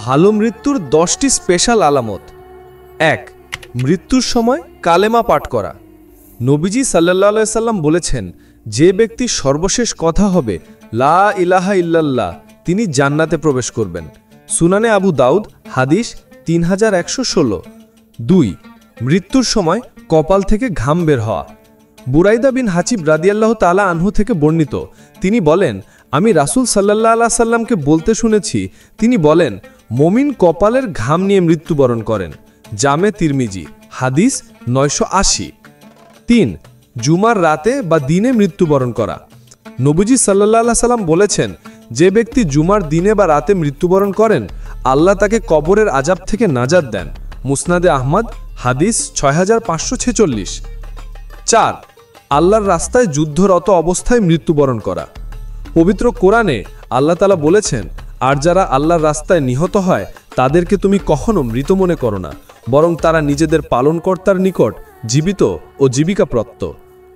ভালো মৃত্যুর 10টি স্পেশাল আলামত। 1. মৃত্যুর সময় কালেমা পাঠ করা। নবীজি সাল্লাল্লাহু আলাইহি সাল্লাম বলেছেন, যে ব্যক্তি সর্বশেষ কথা হবে লা ইলাহা ইল্লাল্লাহ, তিনি জান্নাতে প্রবেশ করবেন। সুনানে আবু দাউদ, হাদিস 3116। 2. মৃত্যুর সময় কপাল থেকে ঘাম বের হওয়া। বুরাইদা বিন হাচিব রাদিয়াল্লাহু তাআলা আনহু থেকে বর্ণিত, তিনি বলেন, আমি রাসূল সাল্লাল্লাহু আলাইহি সাল্লামকে বলতে শুনেছি, তিনি বলেন, মুমিন কপালের ঘাম নিয়ে মৃত্যুবরণ করেন। জামে তিরমিজি, হাদিস 980। 3. জুমার রাতে বা দিনে মৃত্যুবরণ করা। নবীজি সাল্লাল্লাহু আলাইহি সাল্লাম বলেছেন, যে ব্যক্তি জুমার দিনে বা রাতে মৃত্যুবরণ করেন, আল্লাহ তাকে কবরের আযাব থেকে নাজাত দেন। মুসনাদে আহমদ, হাদিস 6546। 4. আল্লাহর রাস্তায় যুদ্ধরত অবস্থায় মৃত্যুবরণ করা। পবিত্র কোরআনে আল্লাহ তাআলা বলেছেন, আর যারা আল্লাহর রাস্তায় নিহত হয় তাদেরকে তুমি কখনো মৃত মনে করো না, বরং তারা নিজেদের পালনকর্তার নিকট জীবিত ও জীবিকাপ্রাপ্ত।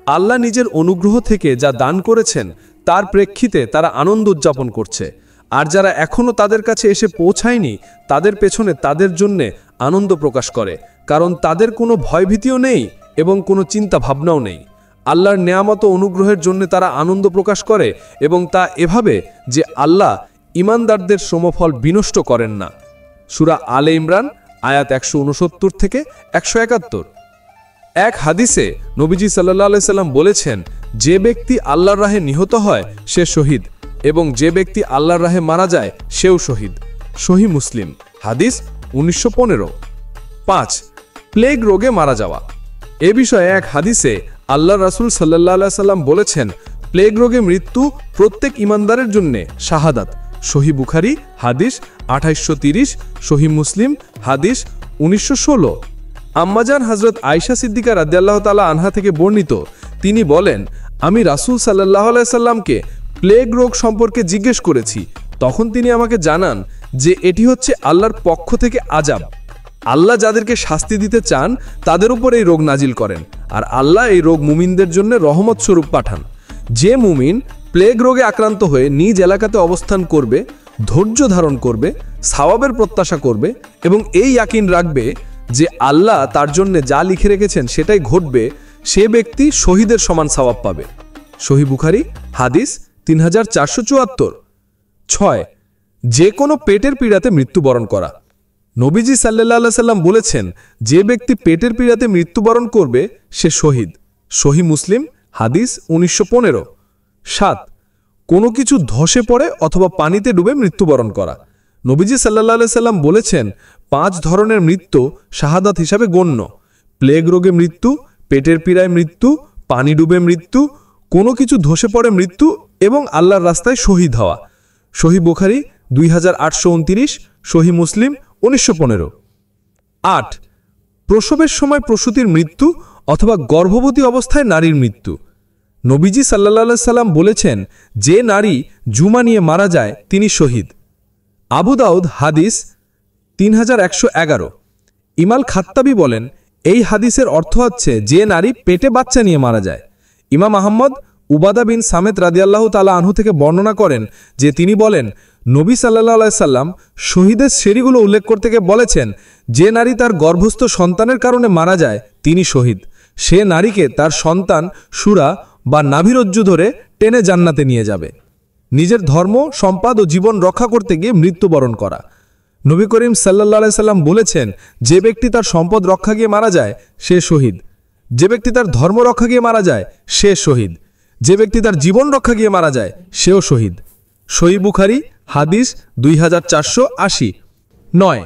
আল্লাহ নিজের অনুগ্রহ থেকে যা দান করেছেন তার প্রেক্ষিতে তারা আনন্দ উদযাপন করছে, আর যারা এখনও তাদের কাছে এসে পৌঁছায়নি তাদের পেছনে তাদের জন্যে আনন্দ প্রকাশ করে, কারণ তাদের কোনো ভয়ভীতিও নেই এবং কোনো চিন্তা ভাবনাও নেই। আল্লাহর নেয়ামত ও অনুগ্রহের জন্য তারা আনন্দ প্রকাশ করে, এবং তা এভাবে যে আল্লাহ ঈমানদারদের সমফল বিনষ্ট করেন না। সূরা আলে ইমরান, আয়াত 169 থেকে 171। এক হাদিসে নবীজি সাল্লাল্লাহু আলাইহি সাল্লাম বলেছেন, যে ব্যক্তি আল্লাহর রাহে নিহত হয় সে শহীদ, এবং যে ব্যক্তি আল্লাহর রাহে মারা যায় সেও শহীদ। সহিহ মুসলিম, হাদিস 1915। 5. প্লেগ রোগে মারা যাওয়া। এ বিষয়ে এক হাদিসে আল্লাহ রাসূল সাল্লাল্লাহু আলাইহি সাল্লাম বলেছেন, প্লেগ রোগে মৃত্যু প্রত্যেক ঈমানদারের জন্য শাহাদাত। সহিহ বুখারী, হাদিস 2830, সহিহ মুসলিম, হাদিস 1916। আম্মাজান হযরত আয়েশা সিদ্দিকা রাদিয়াল্লাহু তাআলা আনহা থেকে বর্ণিত, তিনি বলেন, আমি রাসূল সাল্লাল্লাহু আলাইহি সাল্লামকে প্লেগ রোগ সম্পর্কে জিজ্ঞেস করেছি, তখন তিনি আমাকে জানান যে এটি হচ্ছে আল্লাহর পক্ষ থেকে আযাব। আল্লাহ যাদেরকে শাস্তি দিতে চান তাদের উপর এই রোগ নাজিল করেন, আর আল্লাহ এই রোগ মুমিনদের জন্য রহমত স্বরূপ পাঠান। যে মুমিন প্লেগ রোগে আক্রান্ত হয়ে নিজ এলাকাতে অবস্থান করবে, ধৈর্য ধারণ করবে, সওয়াবের প্রত্যাশা করবে, এবং এই ইয়াকিন রাখবে যে আল্লাহ তার জন্য যা লিখে রেখেছেন সেটাই ঘটবে, সে ব্যক্তি শহীদের সমান সওয়াব পাবে। সহিহ বুখারী, হাদিস 3474। 6. যে কোনো পেটের পীড়াতে মৃত্যুবরণ করা। নবীজি সাল্লাল্লাহু আলাইহি সাল্লাম বলেছেন, যে ব্যক্তি পেটের পীড়াতে মৃত্যুবরণ করবে সে শহীদ। সহিহ মুসলিম, হাদিস 1915। 7. কোনো কিছু ধসে পড়ে অথবা পানিতে ডুবে মৃত্যুবরণ করা। নবীজি সাল্লাল্লাহু আলাইহি সাল্লাম বলেছেন, 5 ধরনের মৃত্যু শাহাদাত হিসাবে গণ্য: প্লেগ রোগে মৃত্যু, পেটের পীড়ায় মৃত্যু, পানি ডুবে মৃত্যু, কোনো কিছু ধসে পড়ে মৃত্যু, এবং আল্লাহর রাস্তায় শহীদ হওয়া। সহিহ বুখারী 2829, সহিহ মুসলিম 1915। 8. প্রসবের সময় প্রসূতির মৃত্যু অথবা গর্ভবতী অবস্থায় নারীর মৃত্যু। নবীজি সাল্লাল্লাহু আলাইহি সাল্লাম বলেছেন, যে নারী জুমা নিয়ে মারা যায় তিনি শহীদ। আবু দাউদ, হাদিস 3111। ইমাল খাত্তাবী বলেন, এই হাদিসের অর্থ হচ্ছে যে নারী পেটে বাচ্চা নিয়ে মারা যায়। ইমাম আহমদ উবাদা বিন সামেত রাদিয়াল্লাহু তাআলা আনহু থেকে বর্ণনা করেন যে তিনি বলেন, নবী সাল্লাল্লাহু আলাইহি সাল্লাম শহীদের শ্রেণীগুলো উল্লেখ করতে গিয়ে বলেছেন, যে নারী তার গর্ভস্থ সন্তানের কারণে মারা যায় তিনি শহীদ। সে নারীকে তার সন্তান সূরা বা নাভিরজ্জু ধরে টেনে জান্নাতে নিয়ে যাবে। নিজের ধর্ম, সম্পদ ও জীবন রক্ষা করতে গিয়ে মৃত্যুবরণ করা। নবী করিম সাল্লাল্লাহু আলাইহি সাল্লাম বলেছেন, যে ব্যক্তি তার সম্পদ রক্ষা গিয়ে মারা যায় সে শহীদ। যে ব্যক্তি তার ধর্ম রক্ষা গিয়ে মারা যায় সে শহীদ। যে ব্যক্তি তার জীবন রক্ষা গিয়ে মারা যায় সেও শহীদ। সহিহ বুখারী, হাদিস 2480। 9.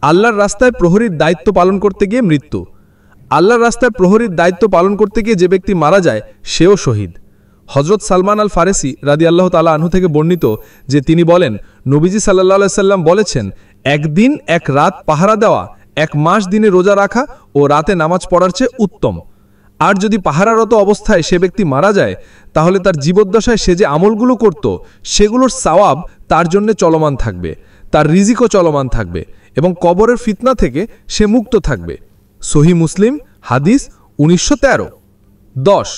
আল্লাহর রাস্তায় প্রহরীর দায়িত্ব পালন করতে গিয়ে মৃত্যু। আল্লাহর রাস্তায় প্রহরীর দায়িত্ব পালন করতে গিয়ে যে ব্যক্তি মারা যায় সেও শহীদ। হযরত সালমান আল ফারেসি রাদিয়াল্লাহু তাআলা আনহু থেকে বর্ণিত যে তিনি বলেন, নবীজি সাল্লাল্লাহু আলাইহি সাল্লাম বলেছেন, একদিন এক রাত পাহারা দেওয়া 1 মাস দিনে রোজা রাখা ও রাতে নামাজ পড়ার চেয়ে উত্তম। আর যদি পাহারারত অবস্থায় সে ব্যক্তি মারা যায়, তাহলে তার জীবদ্দশায় সে যে আমলগুলো করত সেগুলোর সওয়াব তার জন্য চলমান থাকবে, তার রিজিকও চলমান থাকবে, এবং কবরের ফিতনা থেকে সে মুক্ত থাকবে। সহিহ মুসলিম, হাদিস 1913। 10.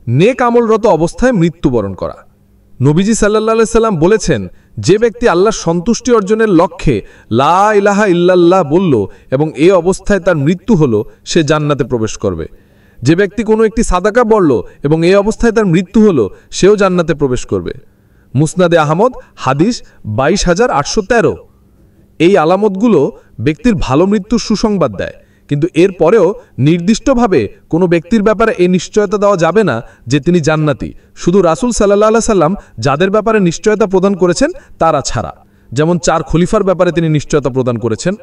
নেক আমলরত অবস্থায় মৃত্যুবরণ করা। নবীজি সাল্লাল্লাহু আলাইহি সাল্লাম বলেছেন, যে ব্যক্তি আল্লাহর সন্তুষ্টি অর্জনের লক্ষ্যে লা ইলাহা ইল্লাল্লাহ বলল এবং এই অবস্থায় তার মৃত্যু হলো, সে জান্নাতে প্রবেশ করবে। যে ব্যক্তি কোনো একটি সাদাকা বলল এবং এই অবস্থায় তার মৃত্যু হলো, সেও জান্নাতে প্রবেশ করবে। মুসনাদে আহমদ হাদিস 22,813। এই আলামতগুলো ব্যক্তির ভালো মৃত্যুর সুসংবাদ দেয়, কিন্তু এর পরেও নির্দিষ্টভাবে কোনো ব্যক্তির ব্যাপারে এই নিশ্চয়তা দেওয়া যাবে না যে তিনি জান্নাতি, শুধু রাসূল সাল্লাল্লাহু আলাইহি সাল্লাম যাদের ব্যাপারে নিশ্চয়তা প্রদান করেছেন তারা ছাড়া। যেমন 4 খলিফার ব্যাপারে তিনি নিশ্চয়তা প্রদান করেছেন।